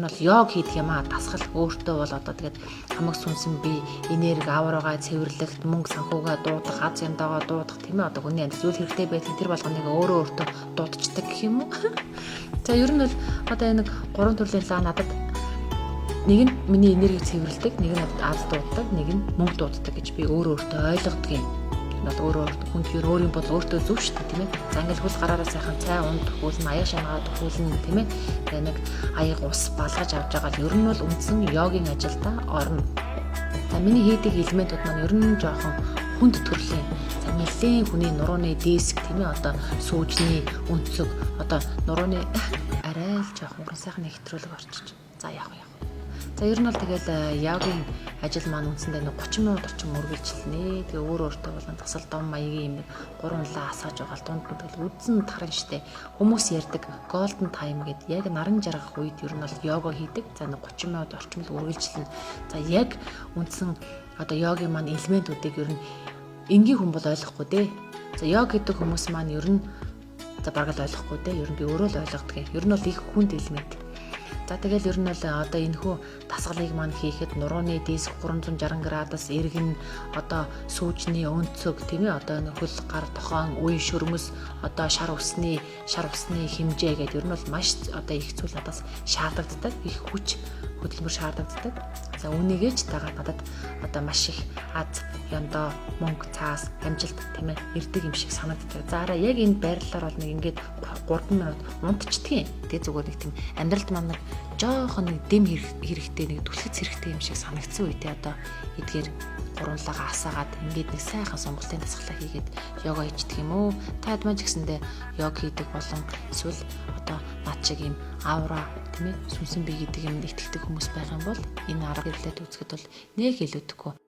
нь бол йог хийдэг юм аа. Дасгал өөртөө бол одоо тэгээд хамаг сүнсэн бие, энерги, аврагаа цэвэрлэх, мөнгө санхугаа дуудах, аз яндагаа дуудах тийм ээ. Одоо хүний амьдрал зүйл хэрэгтэй байдаг тэр болгоныг өөртөө дуудчихдаг гэх юм уу? За ер нь бол одоо энэ 3 төрлийн лаа надад нэг нь миний энергийг цэвэрлдэг, нэг нь аз дууддаг, нэг нь мөнгө дууддаг гэж би өөртөө ойлгодог юм. Над өөрөө хүнд ер өөрийн бол өөртөө зөв шүү дээ тийм ээ. За ингээл хөл гараараа сайхан цай унд төхүүлнэ, аяа шангаад төхүүлнэ тийм ээ. Тэгээ нэг аяг ус балгаж авч байгаа л ер нь бол үндсэн йогийн ажилдаа орно. За миний хийдэг элементүүд маань ер нь жоохон хүнд төрлийн. За нэлээд хүний нурууны диск тийм ээ. Одоо сүүжний өнцөг одоо нурууны арай л жоохон сайхан нэвтрүүлэг орчиж. За яах вэ? За ер нь бол тэгэл йогийн ажил маань үндсэндээ 30 минут орчим үргэлжилнэ. Тэгээ өөртөө болон тасал дом маягийн юм нэг 3 лаа асааж байгаа л дунд тэгэл үдсэн таран штэ. Хүмүүс ярьдаг golden time гэдэг яг наран жаргах үед ер нь бол йога хийдэг. За 30 минут орчим л үргэлжилнэ. За яг үндсэн одоо йогийн маань элементүүдийг ер нь энгийн хүн бол ойлгохгүй дээ. За йог гэдэг хүмүүс маань ер нь за бараг л ойлгохгүй дээ. Ер нь би өөрөө л ойлгодог юм. Ер нь бол их хүнд элемент. За тэгэл ер нь бол одоо энэхүү дасгалыг маань хийхэд нурууны диск 360 градус эргэн одоо сүүжний өнцөг тийм ээ одоо хөл гар тохон үе шөрмөс одоо шар усны хэмжээ гэдэг ер нь бол маш одоо их зүйл надаас шаардлагатай их хүч хөдөлмөр шаардлагатай. За үнийгээ ч дагаад надад одоо маш их аз яндаа мөнгө цаас амжилт тийм ээ ирдэг юм шиг санагддаг. За араа яг энэ байрлалаар бол нэг ингээд 3 минут унтчихдаг юм. Тэгээ зүгээр нэг тийм амьдралд маань нэг жоохон нэг дэм хэрэгтэй нэг түлхэц хэрэгтэй юм шиг санагдсан үедээ одоо эдгээр гурванлага асаагаад ингээд нэг сайхан сонголтын дасгалаа хийгээд йога хийдэг юм уу? Та ядмаа ч гэсэндээ йог хийдэг болон эсвэл одоо над шиг юм аура тийм ээ сүнсэн бие гэдэг юм итгэдэг хүмүүс байх юм бол энэ арга хэрэглээд үзэхэд бол нэг илүүдэхгүй